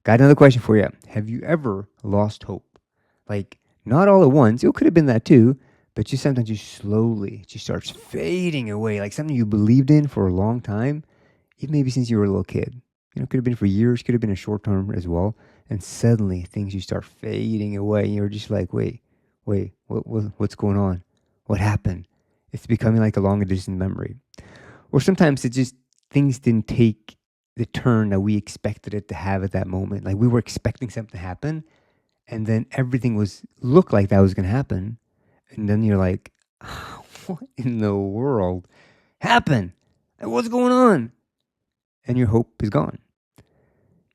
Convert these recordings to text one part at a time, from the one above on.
Got another question for you. Have you ever lost hope? Like, not all at once. It could have been that too, but just sometimes you slowly, it just starts fading away. Like something you believed in for a long time, even maybe since you were a little kid. It could have been for years, could have been a short term as well. And suddenly things just start fading away. And you're just like, wait, what's going on? What happened? It's becoming like a long distant memory. Or sometimes it just, things didn't take the turn that we expected it to have at that moment. Like we were expecting something to happen, and then everything was looked like that was going to happen, and then you're like, what in the world happened? And what's going on? And your hope is gone.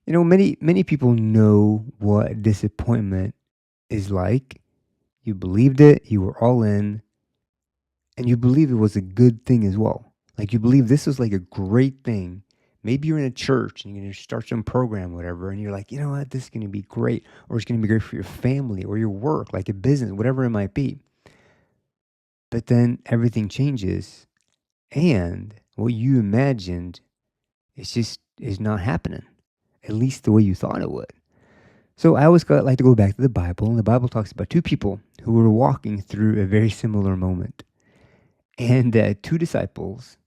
Many people know what disappointment is like. You believed it, you were all in, and you believe it was a good thing as well. Like you believe this was like a great thing. Maybe you're in a church and you're going to start some program, whatever, and you're like, you know what, this is going to be great, or it's going to be great for your family or your work, like a business, whatever it might be. But then everything changes, and what you imagined is not happening, at least the way you thought it would. So I always like to go back to the Bible, and the Bible talks about two people who were walking through a very similar moment. And two disciples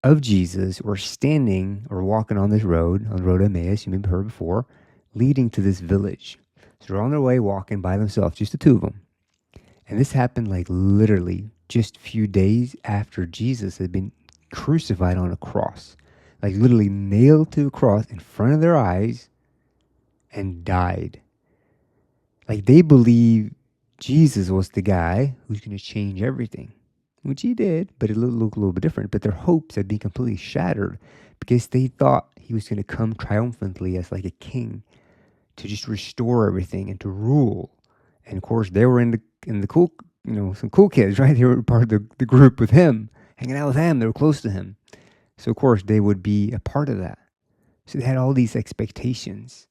of Jesus were standing or walking on this road, on the road to Emmaus, you may have heard before, leading to this village. So they're on their way walking by themselves, just the two of them. And this happened like literally just a few days after Jesus had been crucified on a cross. Like literally nailed to a cross in front of their eyes and died. Like they believe Jesus was the guy who's going to change everything. Which he did, but it looked a little bit different. But their hopes had been completely shattered because they thought he was going to come triumphantly as like a king to just restore everything and to rule. And of course, they were in the cool, some cool kids, right? They were part of the group with him, hanging out with him. They were close to him. So of course, they would be a part of that. So they had all these expectations,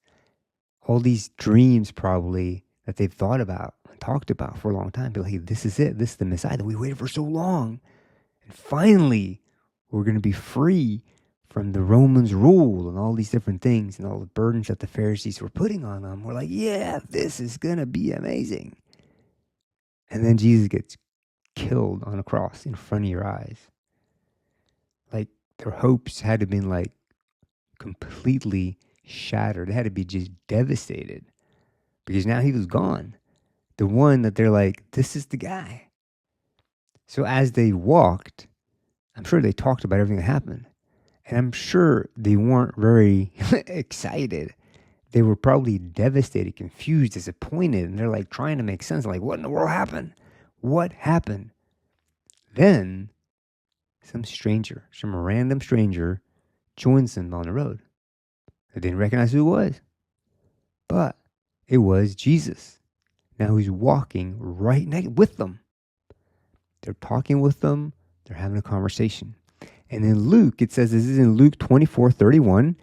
all these dreams probably that they've thought about and talked about for a long time. Be like, hey, this is it. This is the Messiah that we waited for so long. And finally, we're going to be free from the Romans' rule and all these different things and all the burdens that the Pharisees were putting on them. We're like, yeah, this is going to be amazing. And then Jesus gets killed on a cross in front of your eyes. Like their hopes had to have been like completely shattered. They had to be just devastated because now he was gone. The one that they're like, this is the guy. So as they walked, I'm sure they talked about everything that happened. And I'm sure they weren't very excited. They were probably devastated, confused, disappointed. And they're like trying to make sense. Like, what in the world happened? What happened? Then some random stranger joins them on the road. They didn't recognize who it was. But it was Jesus. Now he's walking right next with them. They're talking with them. They're having a conversation. And in Luke, it says, this is in Luke 24:31.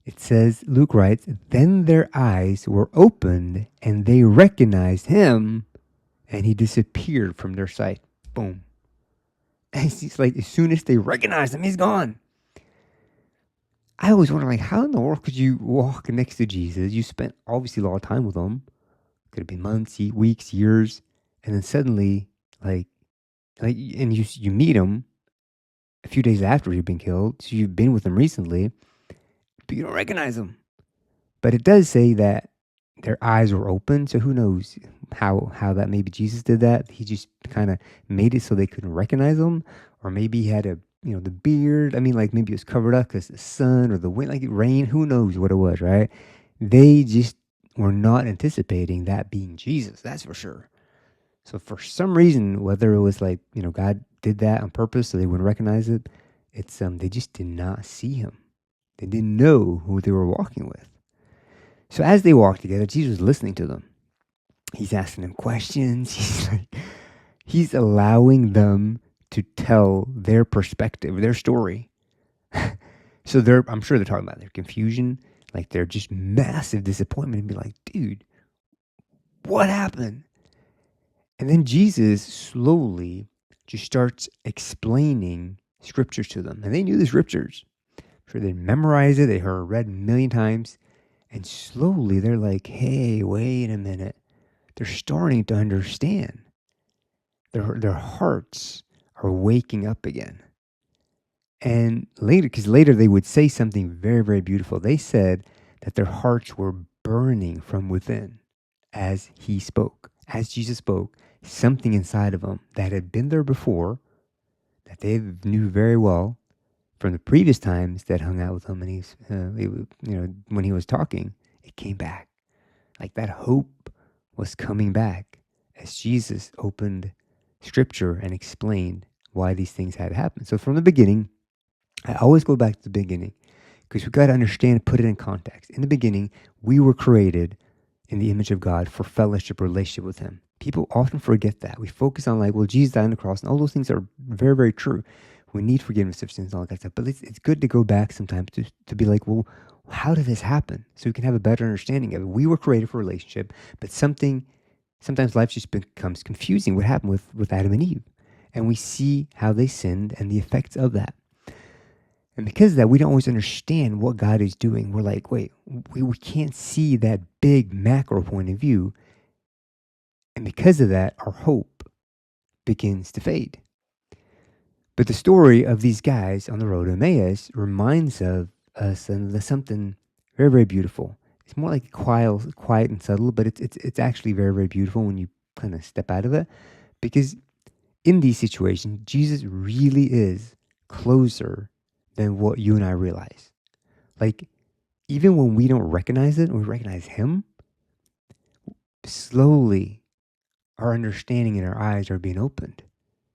It says, Luke writes, then their eyes were opened and they recognized him and he disappeared from their sight. Boom. And it's like, as soon as they recognized him, he's gone. I always wonder, like, how in the world could you walk next to Jesus? You spent obviously a lot of time with him. Could have been months, weeks, years. And then suddenly, and you meet him a few days after he'd been killed. So you've been with him recently, but you don't recognize him. But it does say that their eyes were open. So who knows how that, maybe Jesus did that. He just kind of made it so they couldn't recognize him. Or maybe he had the beard. I mean, like maybe it was covered up because the sun or the wind, like it rained. Who knows what it was, right? They just were not anticipating that being Jesus. That's for sure. So for some reason, whether it was like, God did that on purpose so they wouldn't recognize it, it's they just did not see him. They didn't know who they were walking with. So as they walked together, Jesus was listening to them. He's asking them questions. He's allowing them to tell their perspective, their story. So I'm sure they're talking about their confusion, like their just massive disappointment, and be like, dude, what happened? And then Jesus slowly just starts explaining scriptures to them. And they knew the scriptures. I'm sure they memorized it. They read a million times. And slowly they're like, hey, wait a minute. They're starting to understand. Their hearts are waking up again. And later, because later they would say something very, very beautiful. They said that their hearts were burning from within as he spoke. As Jesus spoke, something inside of them that had been there before, that they knew very well from the previous times that hung out with him, and when he was talking, it came back. Like that hope was coming back as Jesus opened Scripture and explained why these things had happened. So from the beginning, I always go back to the beginning because we've got to understand, put it in context. In the beginning, we were created in the image of God for fellowship, relationship with him. People often forget that. We focus on like, well, Jesus died on the cross, and all those things are very, very true. We need forgiveness of sins and all that stuff. But it's good to go back sometimes to be like, well, how did this happen? So we can have a better understanding of it. We were created for a relationship, but sometimes life just becomes confusing. What happened with Adam and Eve? And we see how they sinned and the effects of that. And because of that, we don't always understand what God is doing. We're like, wait, we can't see that big macro point of view. And because of that, our hope begins to fade. But the story of these guys on the road to Emmaus reminds of us of something very, very beautiful. It's more like quiet and subtle, but it's actually very, very beautiful when you kind of step out of it. Because in these situations, Jesus really is closer than what you and I realize. Like, even when we don't recognize it, we recognize him, slowly our understanding and our eyes are being opened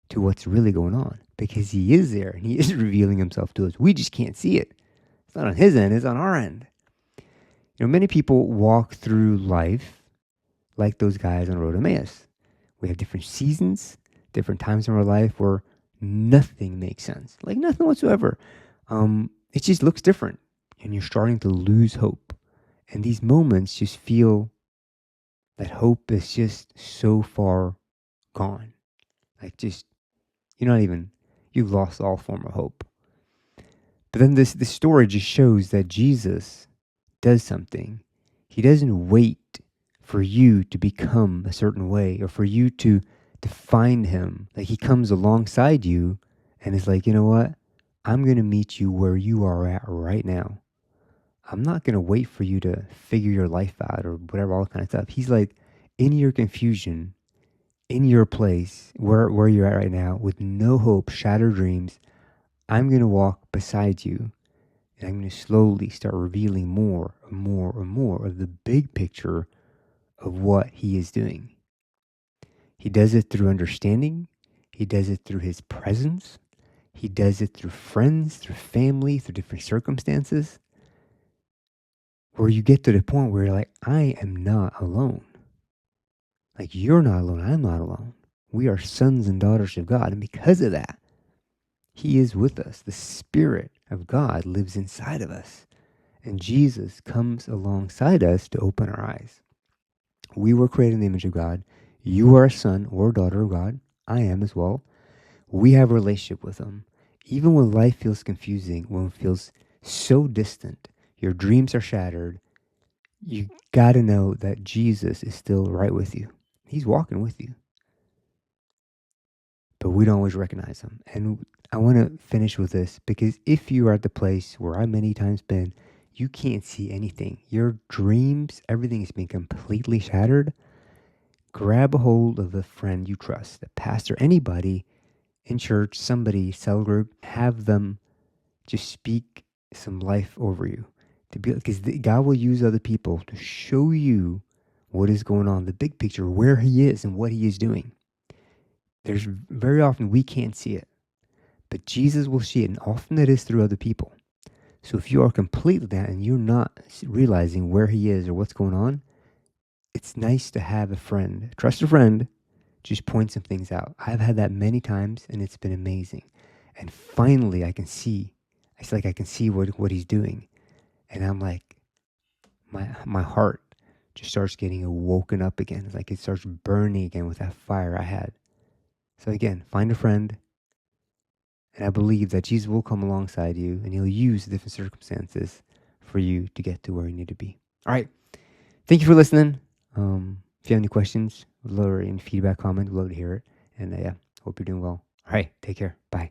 to what's really going on because he is there and he is revealing himself to us. We just can't see it. It's not on his end, it's on our end. Many people walk through life like those guys on the road to Emmaus. We have different seasons, different times in our life where nothing makes sense, like nothing whatsoever. It just looks different and you're starting to lose hope. And these moments just feel that hope is just so far gone. Like you've lost all form of hope. But then this story just shows that Jesus does something. He doesn't wait for you to become a certain way or for you to find him. Like he comes alongside you and is like, you know what? I'm going to meet you where you are at right now. I'm not going to wait for you to figure your life out or whatever, all kind of stuff. He's like, in your confusion, in your place, where you're at right now, with no hope, shattered dreams, I'm going to walk beside you. And I'm going to slowly start revealing more and more and more of the big picture of what he is doing. He does it through understanding. He does it through his presence. He does it through friends, through family, through different circumstances. Where you get to the point where you're like, I am not alone. Like you're not alone, I'm not alone. We are sons and daughters of God. And because of that, he is with us. The Spirit of God lives inside of us. And Jesus comes alongside us to open our eyes. We were created in the image of God. You are a son or daughter of God. I am as well. We have a relationship with him. Even when life feels confusing, when it feels so distant, your dreams are shattered, you got to know that Jesus is still right with you. He's walking with you. But we don't always recognize him. And I want to finish with this because if you are at the place where I've many times been, you can't see anything. Your dreams, everything has been completely shattered. Grab a hold of a friend you trust, a pastor, anybody in church, somebody, cell group, have them just speak some life over you. Because God will use other people to show you what is going on, the big picture, where he is and what he is doing. There's very often we can't see it, but Jesus will see it, and often it is through other people. So if you are completely that and you're not realizing where he is or what's going on, it's nice to have a friend, trust a friend, just point some things out. I've had that many times and it's been amazing. And finally I can see what he's doing. And I'm like, my heart just starts getting awoken up again. It's like it starts burning again with that fire I had. So again, find a friend. And I believe that Jesus will come alongside you and he'll use different circumstances for you to get to where you need to be. All right. Thank you for listening. If you have any questions, or any feedback, comment, we'd love to hear it. And yeah, hope you're doing well. All right. Take care. Bye.